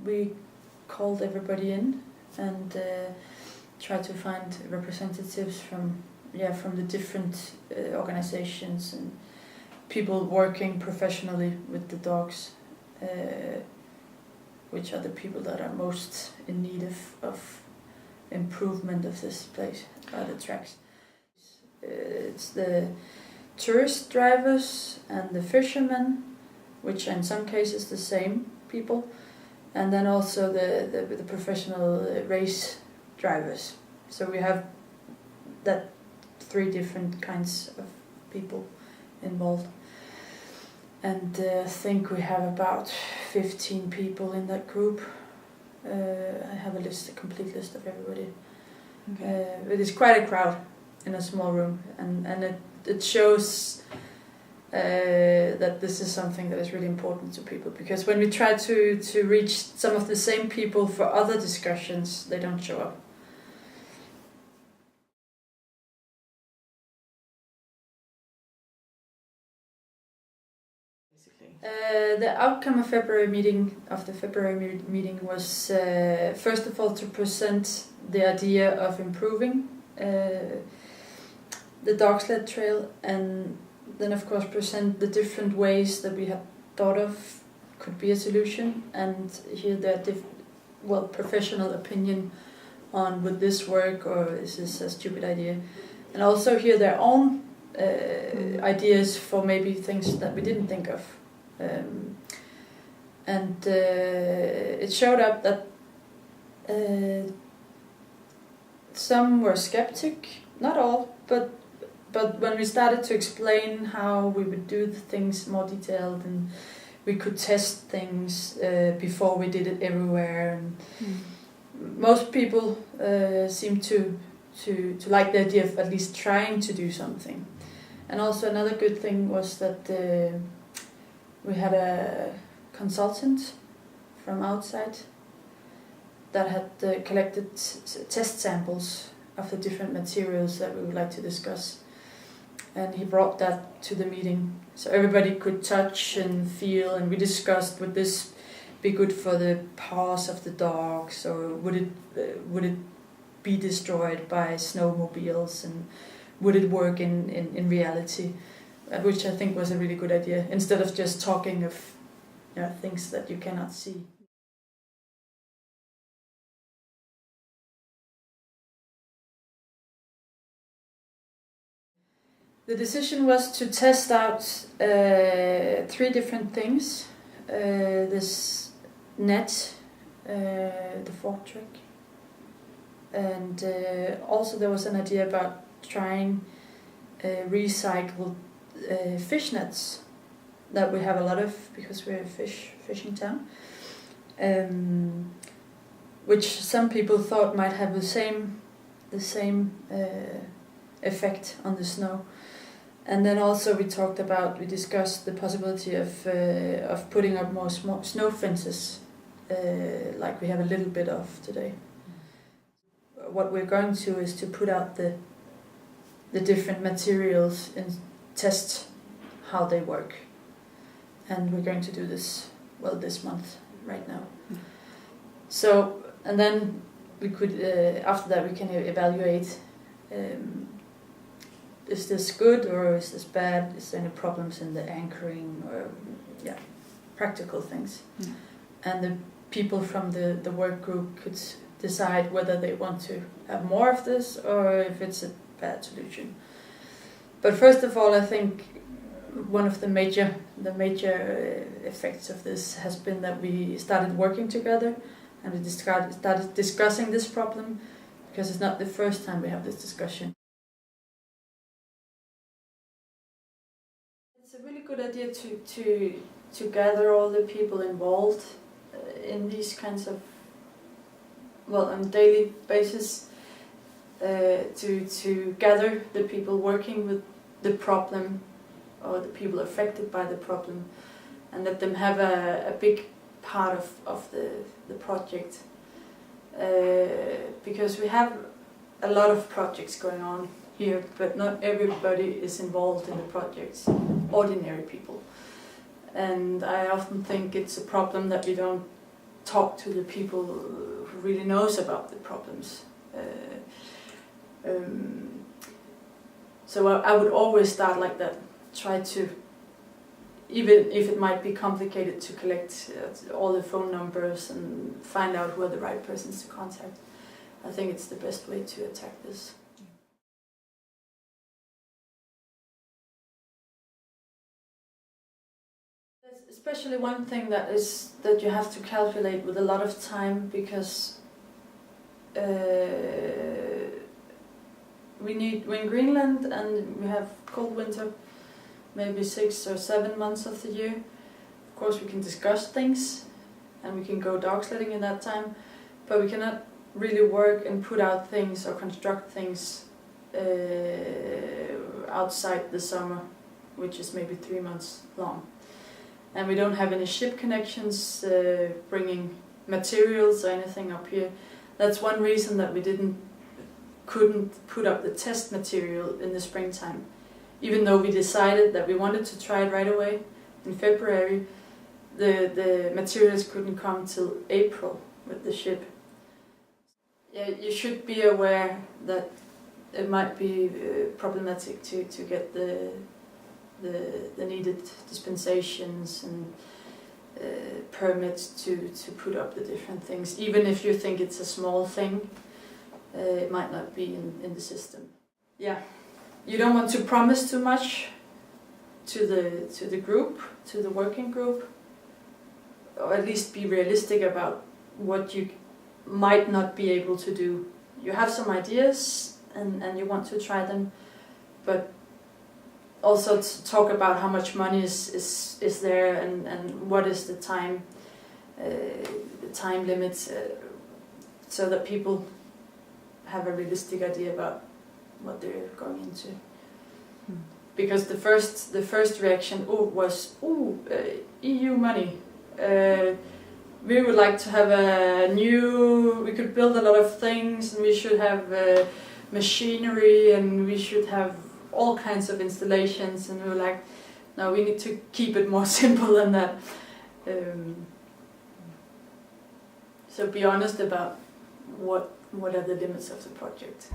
We called everybody in and tried to find representatives from the different organizations and people working professionally with the dogs, which are the people that are most in need of improvement of this place, the tracks. It's the tourist drivers and the fishermen, which are in some cases the same people, and then also the professional race drivers. So we have that 3 different kinds of people involved. And I think we have about 15 people in that group. I have a complete list of everybody. Okay. It is quite a crowd in a small room, and it shows that this is something that is really important to people, because when we try to reach some of the same people for other discussions, they don't show up. The outcome of the February meeting was first of all to present the idea of improving the dog sled trail, and then of course present the different ways that we had thought of could be a solution, and hear their professional opinion on would this work or is this a stupid idea, and also hear their own ideas for maybe things that we didn't think of. It showed up that some were skeptic, not all, but when we started to explain how we would do the things more detailed, and we could test things before we did it everywhere, and most people seemed to like the idea of at least trying to do something. And also another good thing was that we had a consultant from outside that had collected test samples of the different materials that we would like to discuss. And he brought that to the meeting, so everybody could touch and feel, and we discussed, would this be good for the paws of the dogs, or would it be destroyed by snowmobiles, and would it work in reality? Which I think was a really good idea, instead of just talking of things that you cannot see. The decision was to test out 3 different things. This net, the fork trick, and also there was an idea about trying recycled fish nets that we have a lot of, because we're a fishing town, which some people thought might have the same effect on the snow. And then also we discussed the possibility of putting up more snow fences, like we have a little bit of today. What we're going to is to put out the different materials and test how they work, and we're going to do this this month right now. So, and then we could after that we can evaluate, is this good or is this bad, is there any problems in the anchoring, or practical things. And the people from the work group could decide whether they want to have more of this or if it's a bad solution. But first of all, I think one of the major effects of this has been that we started working together, and we started discussing this problem, because it's not the first time we have this discussion. It's a really good idea to gather all the people involved in these kinds of, on a daily basis, to gather the people working with the problem, or the people affected by the problem, and let them have a big part of the project. Because we have a lot of projects going on here, but not everybody is involved in the projects, ordinary people. And I often think it's a problem that we don't talk to the people who really knows about the problems. So I would always start like that, try to, even if it might be complicated, to collect all the phone numbers and find out who are the right persons to contact. I think it's the best way to attack this. There's especially one thing that you have to calculate with a lot of time, because we're in Greenland and we have cold winter, maybe 6 or 7 months of the year. Of course we can discuss things and we can go dog sledding in that time, but we cannot really work and put out things or construct things outside the summer, which is maybe 3 months long. And we don't have any ship connections bringing materials or anything up here. That's one reason that we couldn't put up the test material in the springtime. Even though we decided that we wanted to try it right away in February, the materials couldn't come till April with the ship. Yeah, you should be aware that it might be problematic to get the needed dispensations and permits to put up the different things. Even if you think it's a small thing, it might not be in the system. Yeah, you don't want to promise too much to the group, to the working group, or at least be realistic about what you might not be able to do. You have some ideas and you want to try them, but also to talk about how much money is there and what is the time limits, so that people have a realistic idea about what they're going into. Because the first reaction was EU money. We would like to have we could build a lot of things, and we should have machinery, and we should have all kinds of installations, and we were like, no, we need to keep it more simple than that. So be honest about what are the limits of the project.